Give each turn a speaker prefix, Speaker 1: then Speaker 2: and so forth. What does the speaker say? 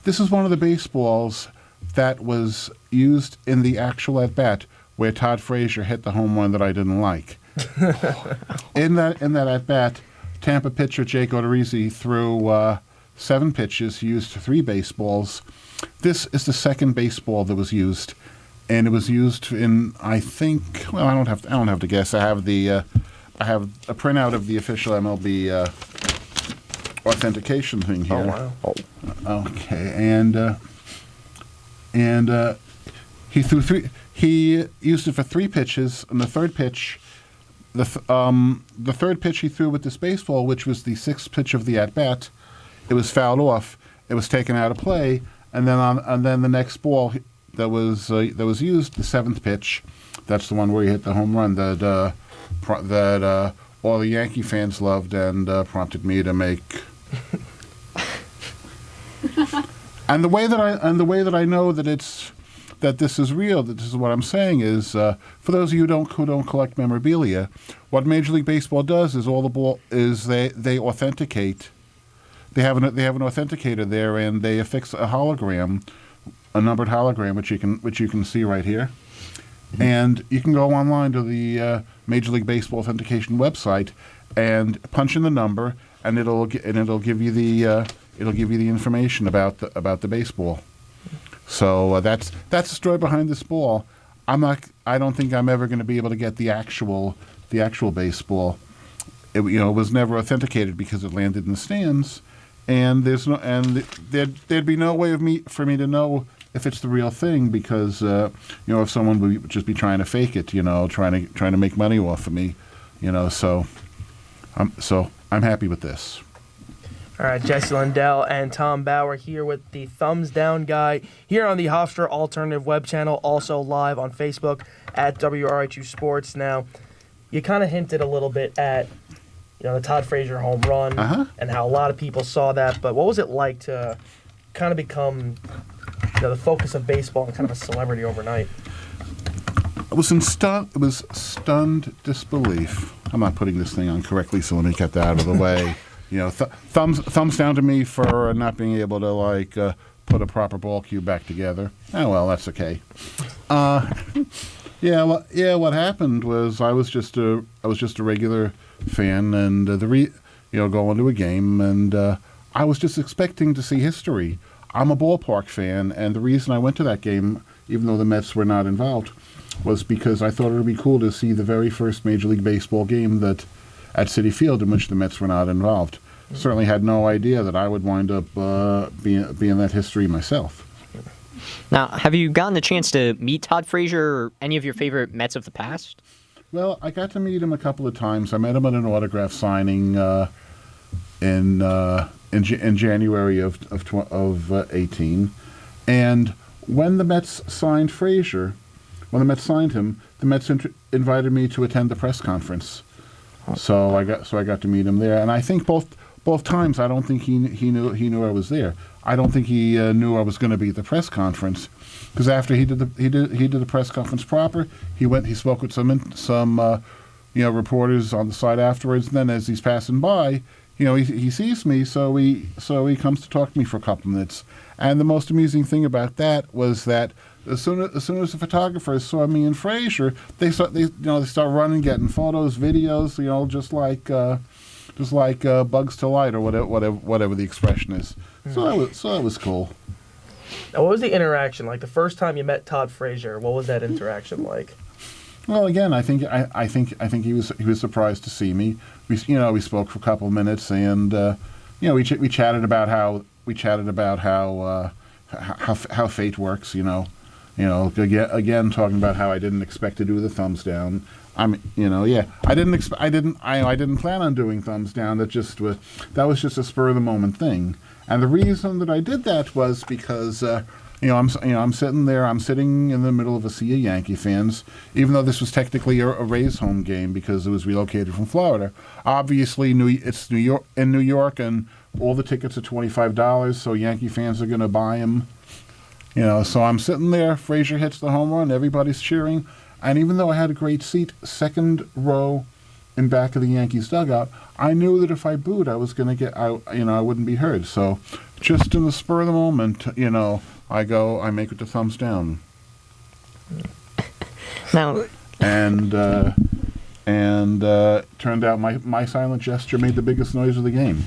Speaker 1: this is one of the baseballs that was used in the actual at-bat where Todd Frazier hit the home run that I didn't like. In that at-bat, Tampa pitcher Jake Odorizzi threw 7 pitches. He used 3 baseballs. This is the second baseball that was used, and it was used in, I think. Well, I don't have to guess. I have a printout of the official MLB authentication thing here.
Speaker 2: Oh wow!
Speaker 1: Okay, and he threw 3. He used it for 3 pitches, and the third pitch. The third pitch he threw with this baseball, which was the 6th pitch of the at-bat, it was fouled off. It was taken out of play, and then the next ball that was used, the 7th pitch, that's the one where he hit the home run that all the Yankee fans loved and prompted me to make. And the way that I know that this is real, that this is what I'm saying, is for those of you who don't collect memorabilia, what Major League Baseball does is they authenticate. They have an authenticator there, and they affix a hologram, a numbered hologram, which you can see right here, and you can go online to the Major League Baseball authentication website and punch in the number, and it'll give you the information about the baseball. So that's the story behind this ball. I don't think I'm ever going to be able to get the actual baseball. It was never authenticated because it landed in the stands, and there'd be no way for me to know if it's the real thing because if someone would just be trying to fake it, trying to make money off of me, So I'm happy with this.
Speaker 2: All right, Jesse Lindell and Tom Bauer here with the Thumbs Down Guy here on the Hofstra Alternative Web Channel, also live on Facebook at WRHU Sports. Now, you kind of hinted a little bit at the Todd Frazier home run and how a lot of people saw that, but what was it like to kind of become the focus of baseball and kind of a celebrity overnight?
Speaker 1: It was stunned disbelief. I'm not putting this thing on correctly, so let me get that out of the way. Thumbs down to me for not being able to put a proper ball cue back together. Oh well, that's okay. What happened was I was just a regular fan, and going to a game, and I was just expecting to see history. I'm a ballpark fan, and the reason I went to that game, even though the Mets were not involved, was because I thought it would be cool to see the very first Major League Baseball game at Citi Field in which the Mets were not involved. Certainly had no idea that I would wind up being that history myself.
Speaker 3: Now, have you gotten the chance to meet Todd Frazier or any of your favorite Mets of the past?
Speaker 1: Well, I got to meet him a couple of times. I met him at an autograph signing in January of 18, and when the Mets signed Frazier, when the Mets signed him, the Mets invited me to attend the press conference. So I got to meet him there, and I think both times I don't think he knew I was there. I don't think he knew I was going to be at the press conference, because after he did the press conference proper, he spoke with some reporters on the side afterwards, and then as he's passing by, he sees me, so he comes to talk to me for a couple minutes. And the most amusing thing about that was that as soon as the photographers saw me and Frazier, they start running, getting photos, videos, just like bugs to light or whatever the expression is. So that was cool.
Speaker 2: Now, what was the interaction like? The first time you met Todd Frazier, what was that interaction like?
Speaker 1: Well, again, I think he was surprised to see me. We spoke for a couple of minutes, and we chatted about how fate works. Again, talking about how I didn't expect to do the thumbs down. I didn't plan on doing thumbs down. That was just a spur of the moment thing. And the reason that I did that was because I'm sitting there. I'm sitting in the middle of a sea of Yankee fans, even though this was technically a Rays home game because it was relocated from Florida. Obviously, it's New York, and all the tickets are $25, so Yankee fans are going to buy them. So I'm sitting there. Frazier hits the home run. Everybody's cheering, and even though I had a great seat, second row in back of the Yankees dugout, I knew that if I booed, I was going to get, I wouldn't be heard. So, just in the spur of the moment, I make it the thumbs down.
Speaker 3: Now,
Speaker 1: And turned out my silent gesture made the biggest noise of the game.